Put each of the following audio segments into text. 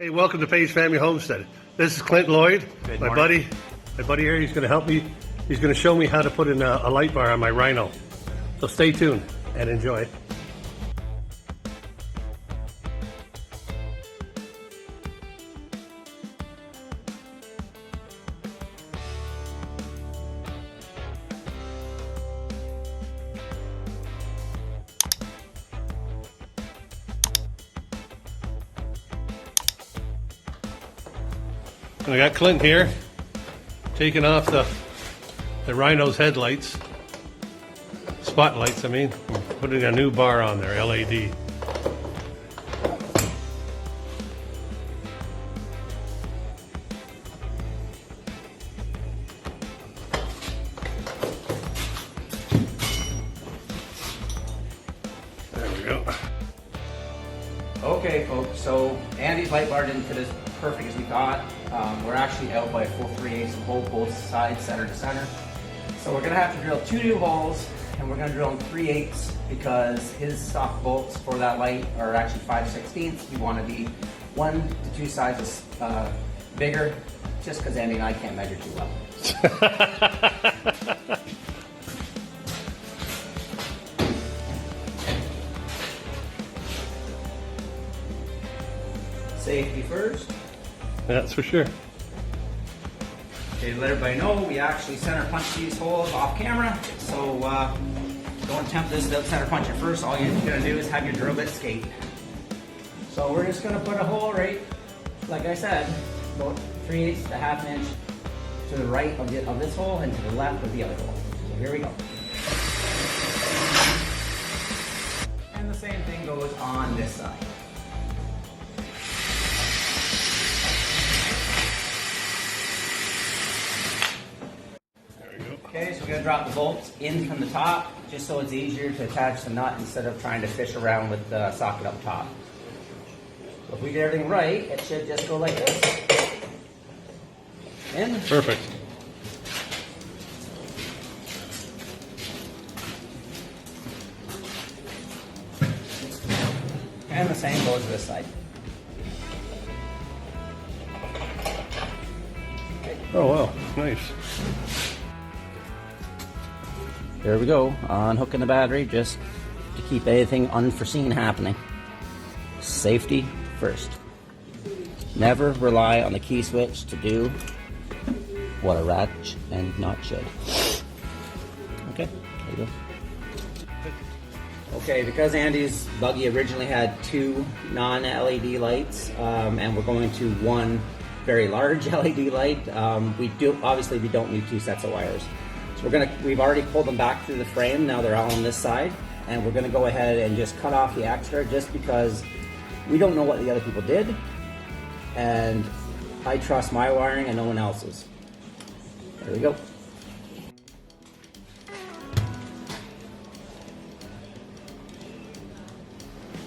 Hey, welcome to Paige Family Homestead. This is Clint Lloyd, my buddy here. He's going to help me. He's going to show me how to put in a light bar on my Rhino. So stay tuned and enjoy. We got Clint here, taking off the Rhino's headlights, spotlights, I mean, putting a new bar on there, LED. There we go. Okay, folks, so Andy's light bar didn't fit as perfect as we thought. We're actually out by a full 3/8 hole, both sides, center to center. So we're gonna have to drill 2 new holes, and we're gonna drill them 3/8 because his stock bolts for that light are actually 5/16. We want to be 1 to 2 sizes bigger, just because Andy and I can't measure too well. Safety first. That's for sure. Okay, to let everybody know, we actually center punch these holes off camera, so don't attempt this without center punching first. All you're gonna do is have your drill bit skate. So we're just gonna put a hole right, like I said, about 3/8 to 1/2 inch to the right of this hole and to the left of the other hole. So here we go. And the same thing goes on this side. Okay, so we're going to drop the bolts in from the top, just so it's easier to attach the nut instead of trying to fish around with the socket up top. So if we get everything right, it should just go like this. In. Perfect. And the same goes this side. Oh wow, nice. There we go, unhooking the battery just to keep anything unforeseen happening. Safety first. Never rely on the key switch to do what a latch and nut should. Okay, there you go. Okay, because Andy's buggy originally had 2 non-LED lights, and we're going to 1 very large LED light, we don't need 2 sets of wires. So we've already pulled them back through the frame, now they're all on this side, and we're gonna go ahead and just cut off the extra just because we don't know what the other people did, and I trust my wiring and no one else's. There we go.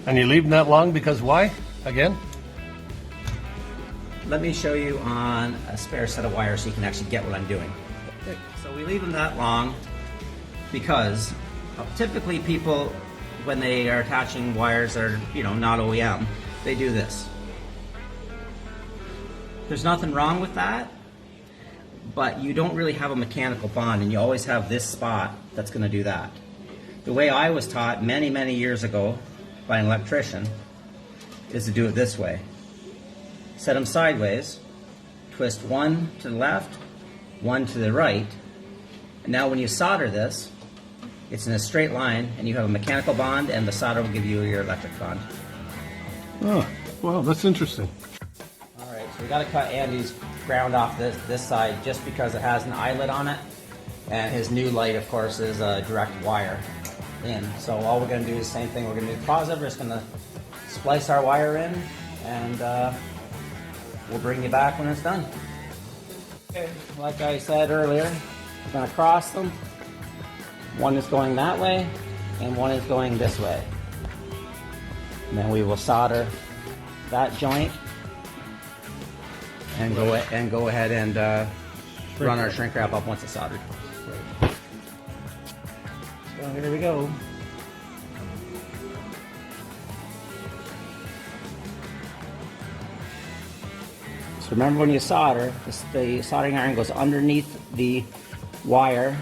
And you leave them that long because why? Again? Let me show you on a spare set of wires so you can actually get what I'm doing. So we leave them that long because typically people, when they are attaching wires that are, not OEM, they do this. There's nothing wrong with that, but you don't really have a mechanical bond, and you always have this spot that's going to do that. The way I was taught many, many years ago by an electrician is to do it this way. Set them sideways, twist 1 to the left, 1 to the right, and now when you solder this, it's in a straight line, and you have a mechanical bond, and the solder will give you your electric bond. Oh, well, that's interesting. Alright, so we got to cut Andy's ground off this side just because it has an eyelet on it, and his new light, of course, is a direct wire in. So all we're going to do is the same thing we're going to do with positive. We're just going to splice our wire in, and we'll bring you back when it's done. Okay, like I said earlier, we're going to cross them. One is going that way, and one is going this way. And then we will solder that joint, and go ahead and run our shrink wrap up once it's soldered. So here we go. remember when you solder, the soldering iron goes underneath the wire,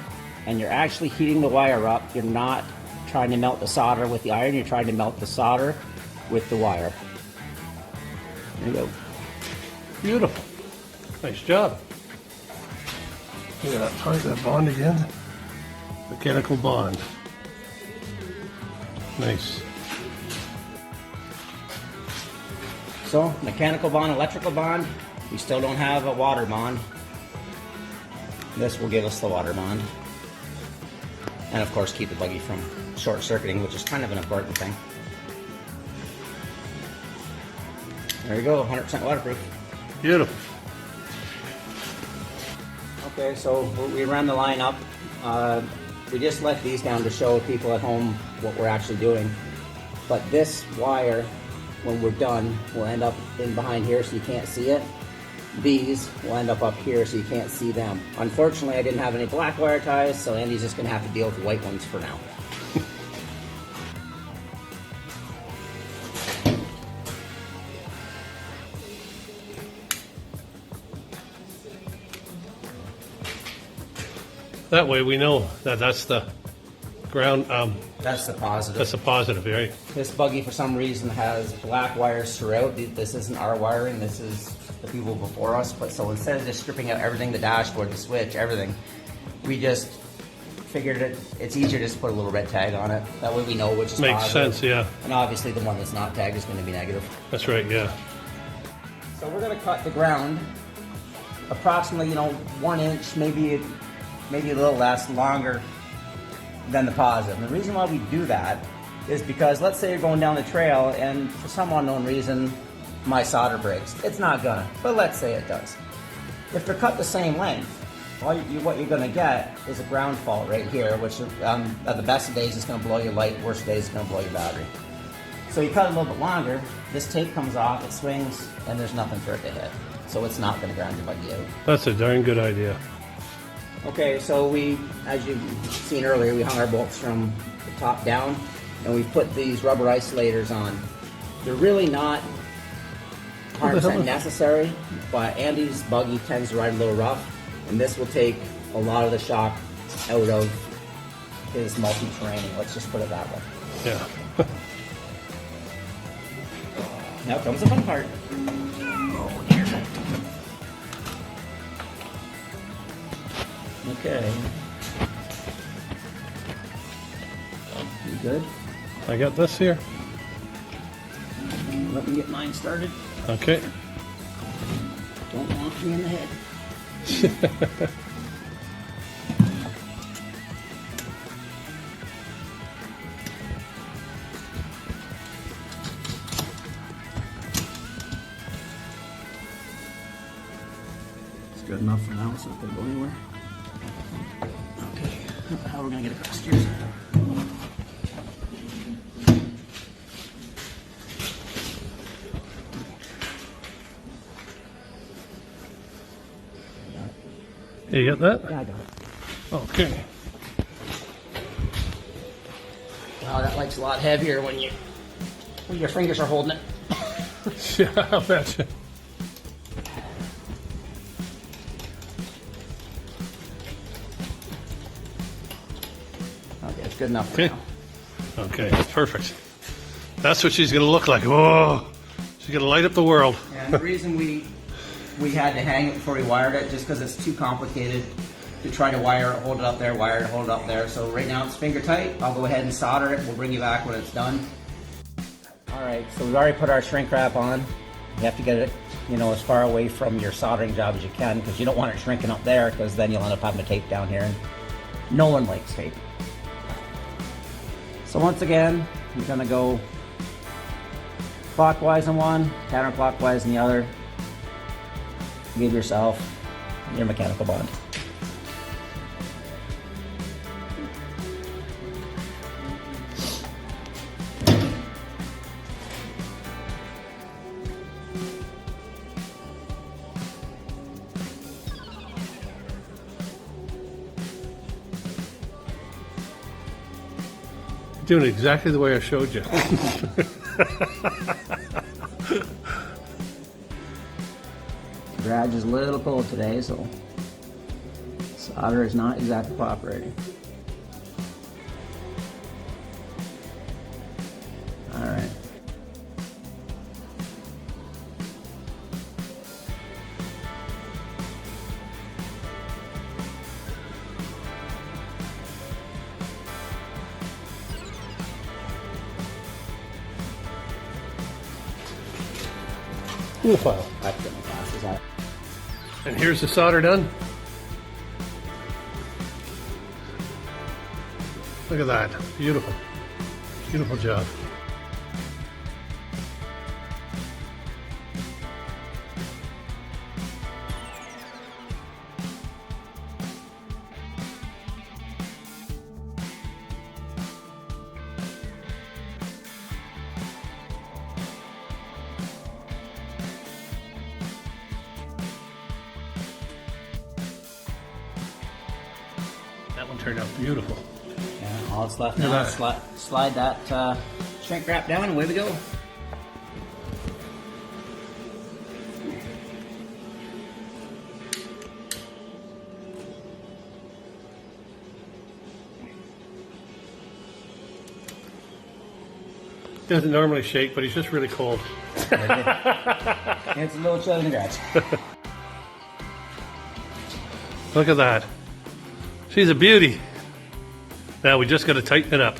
and you're actually heating the wire up. You're not trying to melt the solder with the iron, you're trying to melt the solder with the wire. There you go. Beautiful. Nice job. Yeah, try that bond again. Mechanical bond. Nice. So, mechanical bond, electrical bond. We still don't have a water bond. This will give us the water bond. And of course keep the buggy from short circuiting, which is kind of an important thing. There you go, 100% waterproof. Beautiful. Okay, so we ran the line up. We just let these down to show people at home what we're actually doing. But this wire, when we're done, will end up in behind here so you can't see it. These will end up here so you can't see them. Unfortunately, I didn't have any black wire ties, so Andy's just gonna have to deal with the white ones for now. That way we know that that's the ground. That's the positive. That's a positive, right? This buggy, for some reason, has black wires throughout. This isn't our wiring. This is the people before us. But so instead of just stripping out everything, the dashboard, the switch, everything, we just figured it's easier just to put a little red tag on it. That way we know which is Makes positive. sense, yeah. And obviously the one that's not tagged is going to be negative. That's right, yeah. So we're going to cut the ground approximately, 1 inch, maybe a little less, longer than the positive. And the reason why we do that is because let's say you're going down the trail and for some unknown reason my solder breaks. It's not gonna, but let's say it does. If they're cut the same length, what you're gonna get is a ground fault right here, which at the best of days is gonna blow your light, worst days is gonna blow your battery. So you cut it a little bit longer, this tape comes off, it swings, and there's nothing for it to hit. So it's not gonna ground your buggy out. That's a darn good idea. Okay, so we, as you've seen earlier, we hung our bolts from the top down, and we put these rubber isolators on. They're really not 100% necessary, but Andy's buggy tends to ride a little rough, and this will take a lot of the shock out of his multi-terraining. Let's just put it that way. Yeah. Now comes the fun part. Okay. You good? I got this here. Let me get mine started. Okay. Don't knock me in the head. It's good enough for now. It's not going to go anywhere. Okay. How are we going to get across here? You got that? Yeah, I got it. Okay. Wow, that light's a lot heavier when your fingers are holding it. Yeah, I'll bet you. Okay, it's good enough for Okay. now. Okay, perfect. That's what she's going to look like. Whoa. She's going to light up the world. And the reason we had to hang it before we wired it, just because it's too complicated to try to wire it, hold it up there, wire it, hold it up there. So right now it's finger tight. I'll go ahead and solder it. We'll bring you back when it's done. All right, so we've already put our shrink wrap on. You have to get it, as far away from your soldering job as you can, because you don't want it shrinking up there, because then you'll end up having to tape down here, and no one likes tape. So once again, you're gonna go clockwise in one, counterclockwise in the other. Give yourself your mechanical bond. Doing it exactly the way I showed you. garage is a little cold today, so solder is not exactly cooperating. All right. File. I have to get my glasses out. And here's the solder done. Look at that. Beautiful. Beautiful job. That one turned out beautiful. Yeah, all that's left Look now at is that. slide that shrink wrap down and away we go. He doesn't normally shake, but he's just really cold. It's a little chilly in the garage. Look at that. She's a beauty. Now we just got to tighten it up.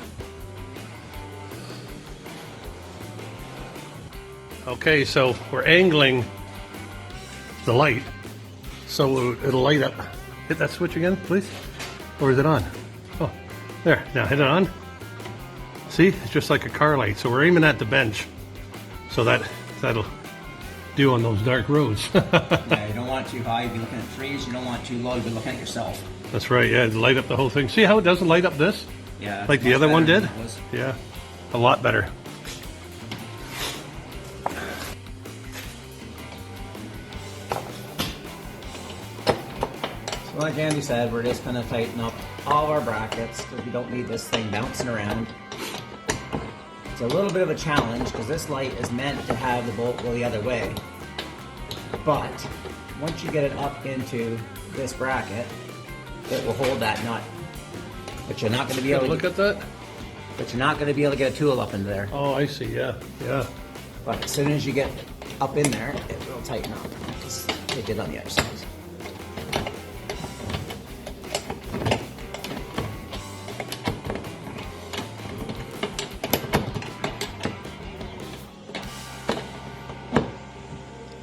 Okay, so we're angling the light so it'll light up. Hit that switch again, please. Or is it on? Oh, there. Now hit it on. See, it's just like a car light. So we're aiming at the bench, so that'll do on those dark roads. Yeah, you don't want too high, you'll be looking at trees. You don't want too low, you'll be looking at yourself. That's right. Yeah, to light up the whole thing. See how it doesn't light up this? Yeah. Like the other one did? It was. Yeah, a lot better. So like Andy said, we're just going to tighten up all of our brackets because we don't need this thing bouncing around. It's a little bit of a challenge because this light is meant to have the bolt go the other way. But once you get it up into this bracket, it will hold that nut. But you're not going to be able to Look at that. But you're not going to be able to get a tool up into there. Oh, I see. Yeah, yeah. But as soon as you get up in there, it will tighten up. Just take it on the other side.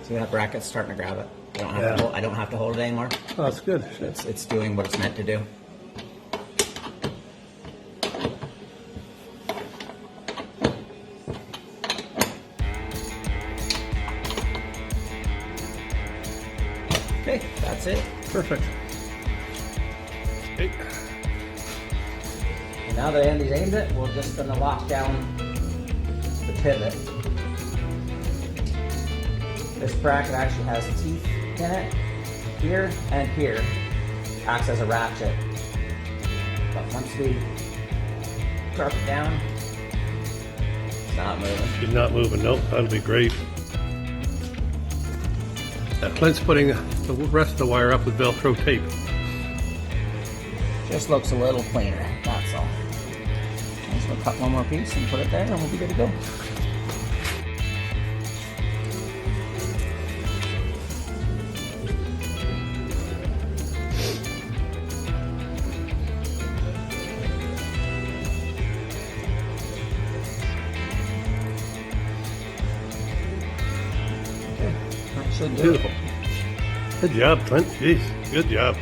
See that bracket's starting to grab it. I don't have to hold it anymore. Oh, that's good. It's doing what it's meant to do. Okay, that's it. Perfect. Okay. And now that Andy's aimed it, we're just going to lock down the pivot. This bracket actually has teeth in it, here and here. Acts as a ratchet. But once we drop it down, it's not moving. She's not moving. Nope, that'll be great. Now, Clint's putting the rest of the wire up with Velcro tape. Just looks a little cleaner, that's all. So we'll cut one more piece and put it there and we'll be good to go. Okay, that should do it. Beautiful. Good job, Clint. Jeez, good job.